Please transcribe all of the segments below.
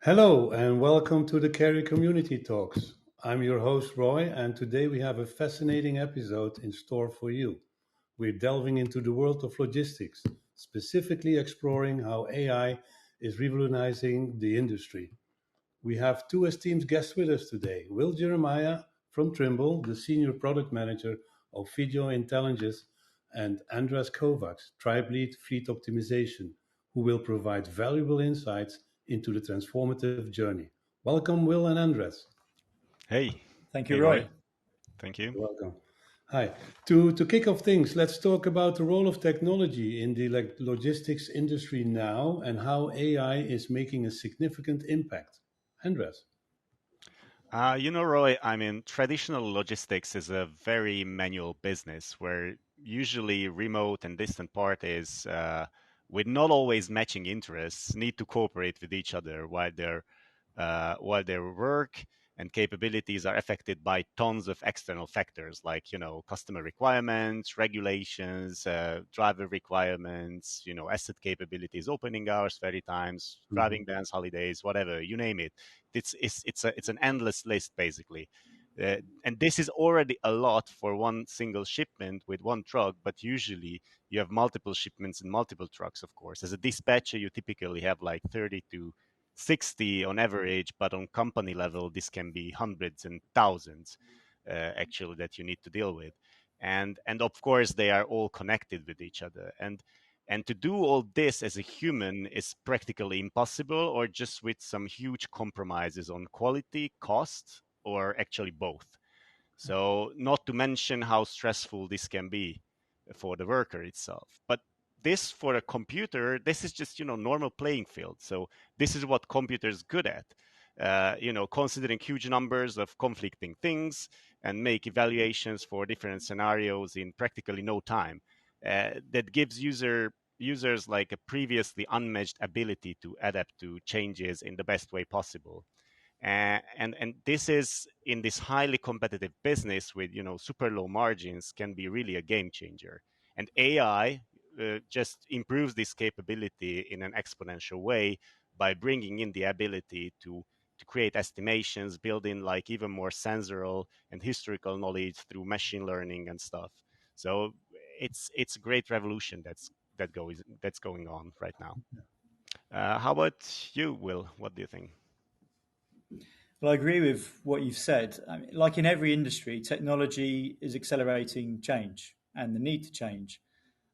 Hello and welcome to the Carry Community Talks. I'm your host Roy, and today we have a fascinating episode in store for you. We're delving into the world of logistics, specifically exploring how AI is revolutionizing the industry. We have two esteemed guests with us today: Will Jeremiah from Trimble, the Senior Product Manager of Video Intelligence, and Andras Kovacs, Lead Fleet Optimisation, who will provide valuable insights into the transformative journey. Welcome, Will and Andras. Hey, Thank you, hey Roy. Roy. Thank you. Welcome. Hi. To kick off things, let's talk about the role of technology in the logistics industry now and how AI is making a significant impact. Andras. Roy, I mean, traditional logistics is a very manual business where usually remote and distant parties with not always matching interests need to cooperate with each other while their work and capabilities are affected by tons of external factors like customer requirements, regulations, driver requirements, asset capabilities, opening hours, ferry times, Mhm. driving bans, holidays, whatever you name it. It's an endless list basically. And this is already a lot for one single shipment with one truck, but usually you have multiple shipments and multiple trucks, of course. As a dispatcher, you typically have like 30 to 60 on average, but on company level, this can be hundreds and thousands actually that you need to deal with. And of course, they are all connected with each other. And to do all this as a human is practically impossible, or just with some huge compromises on quality, cost, or actually both. So, not to mention how stressful this can be for the worker itself. But this for a computer, this is just normal playing field. So this is what computers good at. Considering huge numbers of conflicting things and make evaluations for different scenarios in practically no time. That gives users like a previously unmatched ability to adapt to changes in the best way possible. And this is in this highly competitive business with super low margins can be really a game changer. And AI just improves this capability in an exponential way by bringing in the ability to create estimations, build in like even more sensorial and historical knowledge through machine learning and stuff. So it's a great revolution that's going on right now. How about you, Will? What do you think? Well, I agree with what you've said. I mean, like in every industry, technology is accelerating change and the need to change.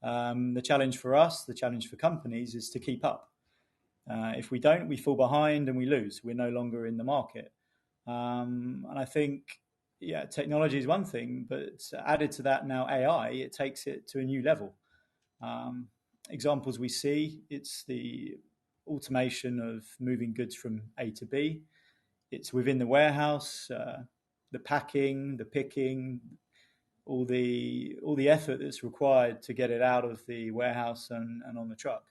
The challenge for us, the challenge for companies, is to keep up. If we don't, we fall behind and we lose. We're no longer in the market. And I think, yeah, technology is one thing, but added to that now AI, it takes it to a new level. Um, Examples we see, it's the automation of moving goods from A to B. It's within the warehouse, the packing, the picking, all the effort that's required to get it out of the warehouse and on the truck.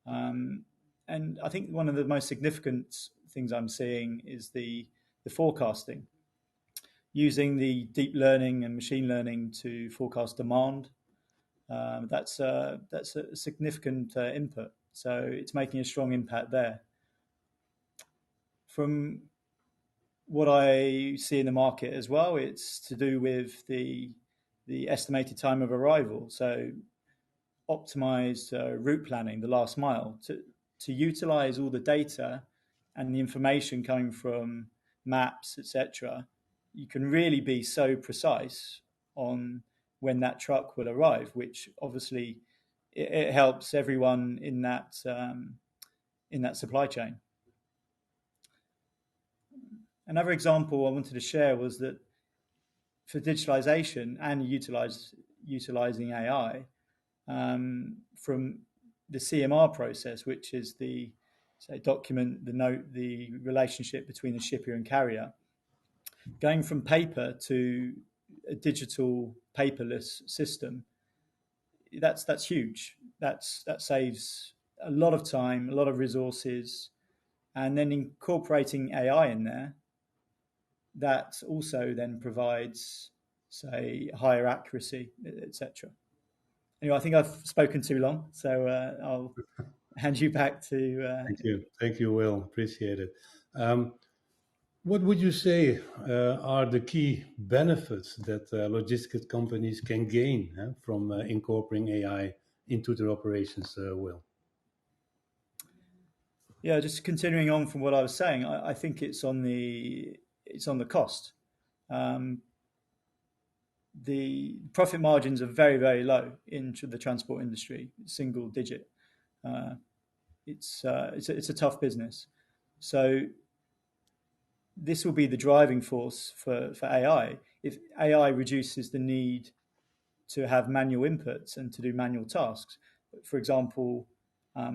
Um, and I think one of the most significant things I'm seeing is the forecasting, using the deep learning and machine learning to forecast demand. That's a significant input. So it's making a strong impact there. From what I see in the market as well, it's to do with the estimated time of arrival. So optimized route planning, the last mile, to utilize all the data and the information coming from maps, etc. You can really be so precise on when that truck will arrive, which obviously it helps everyone in that supply chain. Another example I wanted to share was that for digitalization and utilizing AI, from the CMR process, which is the say document, the note, the relationship between the shipper and carrier, going from paper to a digital paperless system. That's huge. That saves a lot of time, a lot of resources, and then incorporating AI in there, that also then provides, say, higher accuracy, etc. Anyway, I think I've spoken too long, so I'll hand you back to. Thank you, Will. Appreciate it. What would you say are the key benefits that logistics companies can gain from incorporating AI into their operations, Will? Yeah, just continuing on from what I was saying, I think it's on the cost. The profit margins are very, very low in the transport industry, single digit. It's a tough business. So this will be the driving force for AI. If AI reduces the need to have manual inputs and to do manual tasks, for example,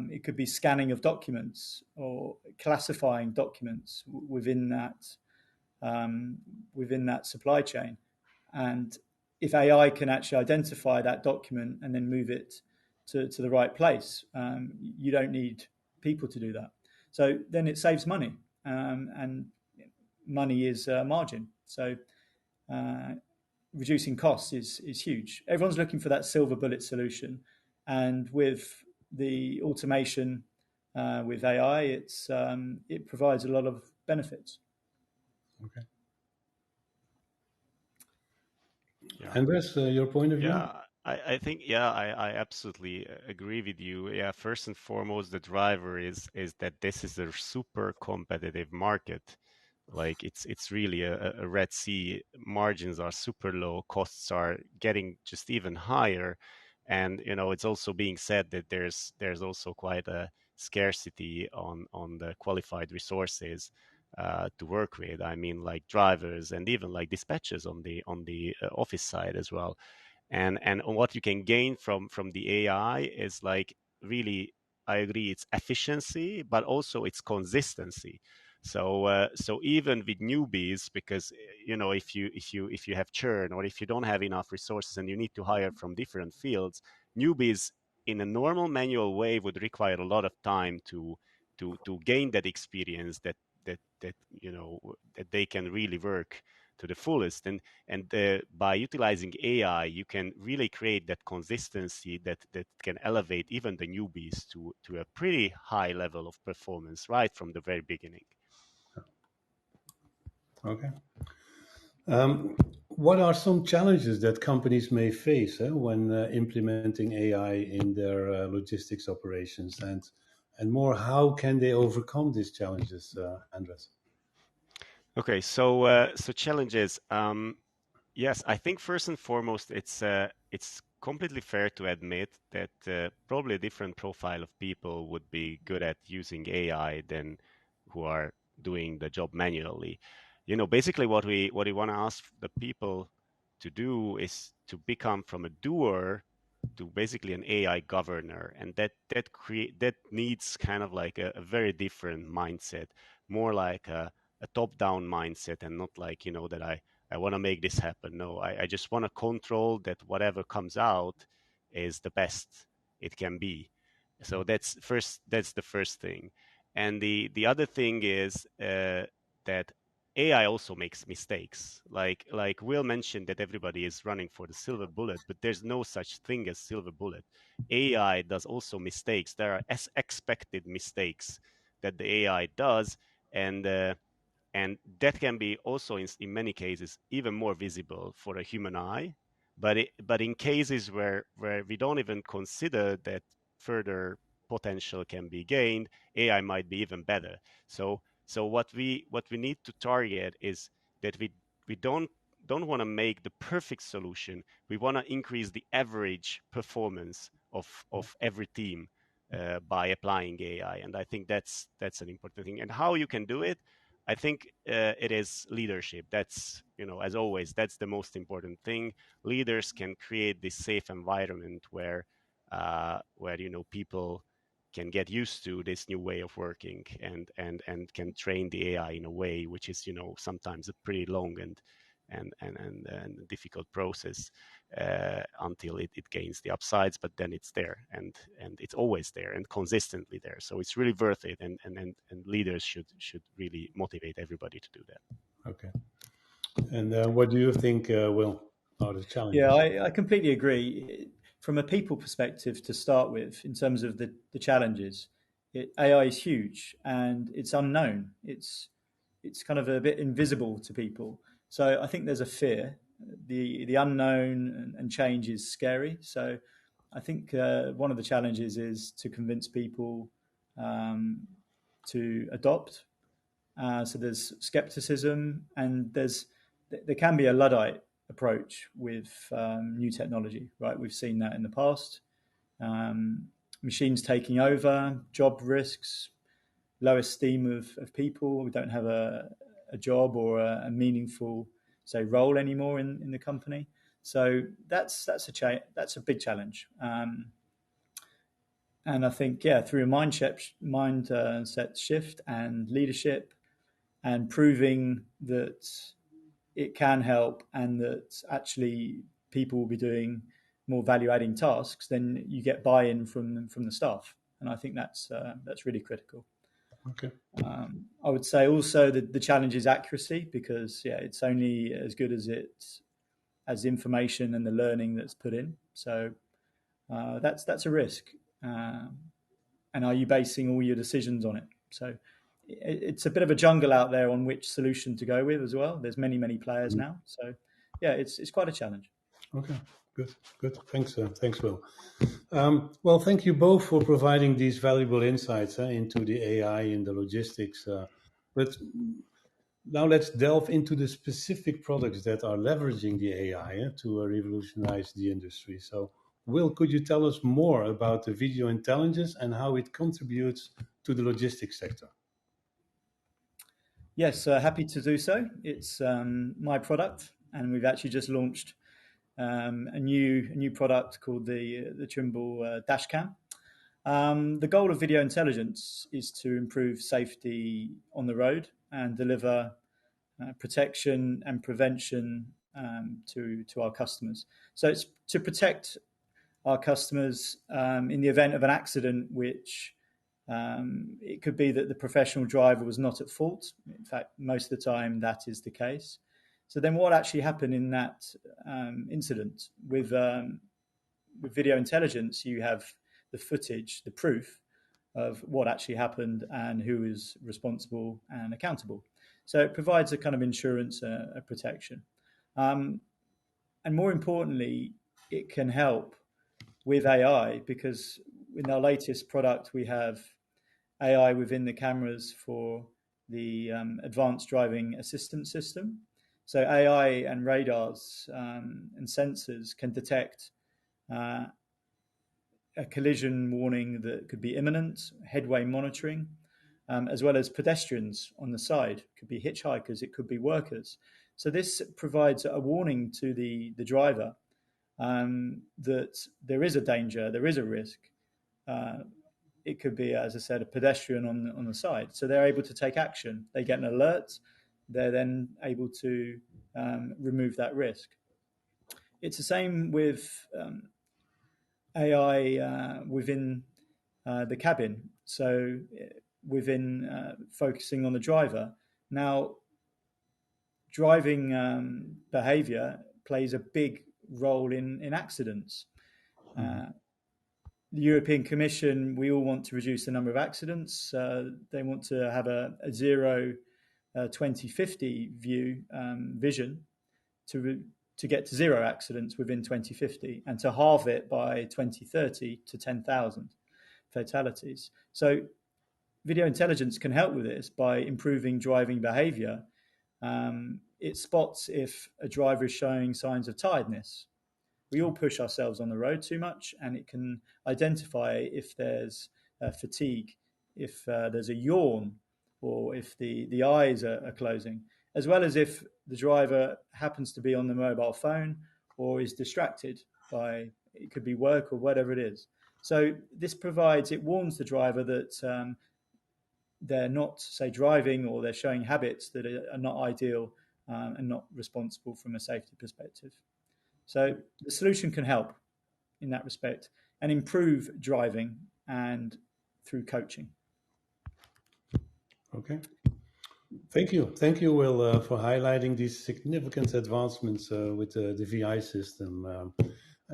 it could be scanning of documents or classifying documents within that supply chain. And if AI can actually identify that document and then move it to the right place, you don't need people to do that. So then it saves money, and money is margin. So reducing costs is huge. Everyone's looking for that silver bullet solution, and with the automation with AI, it provides a lot of benefits. Okay. Yeah. Andres, your point of view? Yeah, I think I absolutely agree with you. Yeah, first and foremost, the driver is that this is a super competitive market. Like it's really a Red Sea. Margins are super low, costs are getting just even higher, and it's also being said that there's also quite a scarcity on the qualified resources to work with. I mean, like drivers and even like dispatchers on the office side as well. And what you can gain from the AI is like really, I agree, it's efficiency, but also it's consistency. So even with newbies, because if you have churn, or if you don't have enough resources and you need to hire from different fields, newbies in a normal manual way would require a lot of time to gain that experience that they can really work to the fullest. And by utilizing AI, you can really create that consistency that can elevate even the newbies to a pretty high level of performance right from the very beginning. Okay. What are some challenges that companies may face when implementing AI in their logistics operations, and more, how can they overcome these challenges, Andres? Okay, so challenges. Yes, I think first and foremost, it's completely fair to admit that probably a different profile of people would be good at using AI than who are doing the job manually. Basically, what we want to ask the people to do is to become from a doer to basically an AI governor, and that needs kind of like a very different mindset, more like a top-down mindset, and not like that I want to make this happen. No, I just want to control that whatever comes out is the best it can be. So that's the first thing. And the other thing is that AI also makes mistakes. Like Will mentioned that everybody is running for the silver bullet, but there's no such thing as silver bullet. AI does also mistakes. There are as expected mistakes that the AI does, and and that can be also in many cases even more visible for a human eye. But in cases where we don't even consider that further potential can be gained, AI might be even better. So what we need to target is that we don't want to make the perfect solution. We want to increase the average performance of every team by applying AI, and I think that's an important thing. And how you can do it, I think it is leadership. That's, as always, that's the most important thing. Leaders can create this safe environment where people can get used to this new way of working, and can train the AI in a way which is sometimes a pretty long and difficult process until it gains the upsides, but then it's there, and it's always there and consistently there. So it's really worth it, and leaders should really motivate everybody to do that. Okay. And what do you think, Will, are the challenges? Yeah, I completely agree. From a people perspective, to start with, in terms of the challenges, AI is huge and it's unknown. It's kind of a bit invisible to people. So I think there's a fear. The unknown and change is scary. So I think one of the challenges is to convince people to adopt. So there's skepticism, and there can be a Luddite approach with new technology. Right, we've seen that in the past. Um, Machines taking over, job risks, low esteem of people. We don't have a job or a meaningful, say, role anymore in the company. So that's a big challenge. And I think, yeah, through a mindset shift and leadership, and proving that it can help and that actually people will be doing more value-adding tasks, then you get buy-in from the staff, and I think that's really critical. Okay. I would say also that the challenge is accuracy, because it's only as good as the information and the learning that's put in. So that's a risk. And are you basing all your decisions on it? So it's a bit of a jungle out there on which solution to go with as well. There's many players now. So it's quite a challenge. Okay, good. Thanks, Will. Well, thank you both for providing these valuable insights into the AI in the logistics. But now let's delve into the specific products that are leveraging the AI to revolutionize the industry. So, Will, could you tell us more about the video intelligence and how it contributes to the logistics sector? Yes, happy to do so. It's my product, and we've actually just launched a new product called the Trimble Dashcam. The goal of video intelligence is to improve safety on the road and deliver protection and prevention to our customers. So it's to protect our customers in the event of an accident, which it could be that the professional driver was not at fault. In fact, most of the time that is the case. So then what actually happened in that incident? With video intelligence, you have the footage, the proof of what actually happened and who is responsible and accountable. So it provides a kind of insurance, a protection. And more importantly, it can help with AI, because in our latest product, we have AI within the cameras for the advanced driving assistance system. So AI and radars and sensors can detect a collision warning that could be imminent, headway monitoring, as well as pedestrians on the side. It could be hitchhikers, it could be workers. So this provides a warning to the driver that there is a danger, there is a risk. It could be, as I said, a pedestrian on the side. So they're able to take action. They get an alert. They're then able to remove that risk. It's the same with AI within the cabin. So within focusing on the driver. Now, driving behavior plays a big role in accidents. The European Commission, we all want to reduce the number of accidents. They want to have a zero 2050 vision to get to zero accidents within 2050 and to halve it by 2030 to 10,000 fatalities. So video intelligence can help with this by improving driving behavior. It spots if a driver is showing signs of tiredness. We all push ourselves on the road too much, and it can identify if there's fatigue, if there's a yawn, or if the eyes are closing, as well as if the driver happens to be on the mobile phone or is distracted by, it could be work or whatever it is. So this it warns the driver that they're not, say, driving, or they're showing habits that are not ideal and not responsible from a safety perspective. So the solution can help in that respect and improve driving and through coaching. Okay. Thank you, Will, for highlighting these significant advancements with the VI system.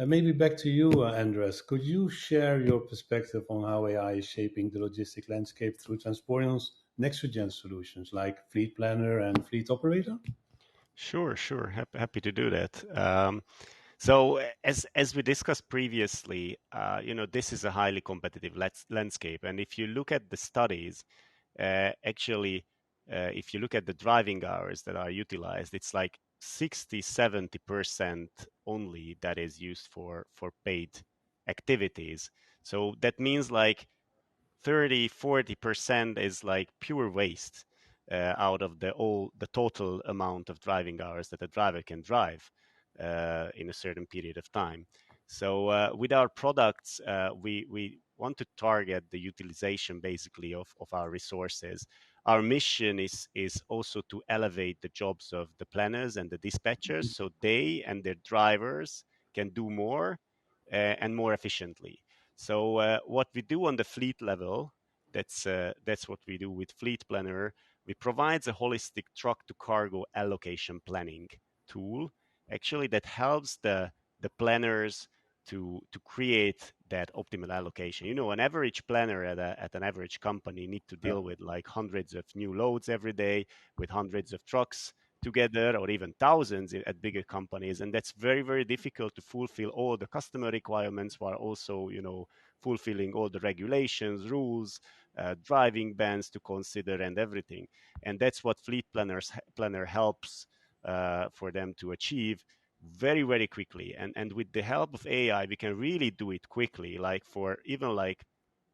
Maybe back to you, Andras. Could you share your perspective on how AI is shaping the logistic landscape through Transporeon's next-gen solutions like Fleet Planner and Fleet Operator? Sure, sure. Happy to do that. So as we discussed previously, this is a highly competitive landscape, and if you look at the studies, actually, if you look at the driving hours that are utilized, it's like 60-70% only that is used for paid activities. So that means like 30-40% is like pure waste out of the total amount of driving hours that a driver can drive in a certain period of time. So with our products, we want to target the utilization basically of our resources. Our mission is also to elevate the jobs of the planners and the dispatchers so they and their drivers can do more and more efficiently. So what we do on the fleet level, that's what we do with Fleet Planner. We provide a holistic truck to cargo allocation planning tool, actually that helps the planners to create that optimal allocation. You know, an average planner at an average company need to deal with like hundreds of new loads every day with hundreds of trucks together, or even thousands at bigger companies, and that's very, very difficult to fulfill all the customer requirements while also, fulfilling all the regulations, rules, driving bans to consider, and everything. And that's what Planner helps for them to achieve very, very quickly. And with the help of AI, we can really do it quickly. Like for even like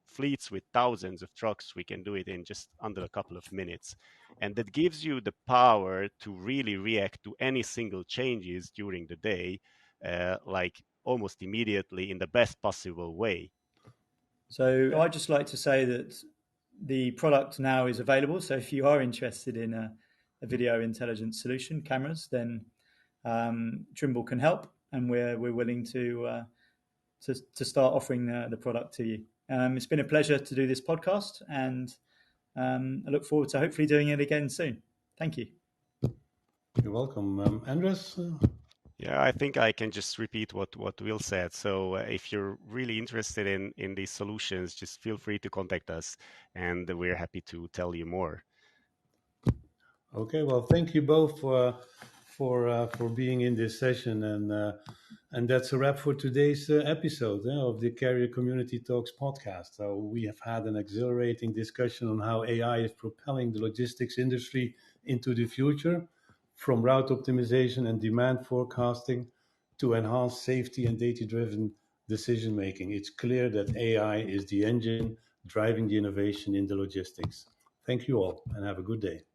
fleets with thousands of trucks, we can do it in just under a couple of minutes. And that gives you the power to really react to any single changes during the day, like almost immediately in the best possible way. So I'd just like to say that the product now is available. So if you are interested in a video intelligence solution, cameras, then Trimble can help, and we're willing to start offering the product to you. It's been a pleasure to do this podcast, and I look forward to hopefully doing it again soon. Thank you. You're welcome. Andras? Yeah, I think I can just repeat what Will said. So if you're really interested in these solutions, just feel free to contact us, and we're happy to tell you more. Okay, well, thank you both for being in this session, and that's a wrap for today's episode of the Carrier Community Talks podcast. So we have had an exhilarating discussion on how AI is propelling the logistics industry into the future, from route optimization and demand forecasting to enhanced safety and data-driven decision making. It's clear that AI is the engine driving the innovation in the logistics. Thank you all, and have a good day.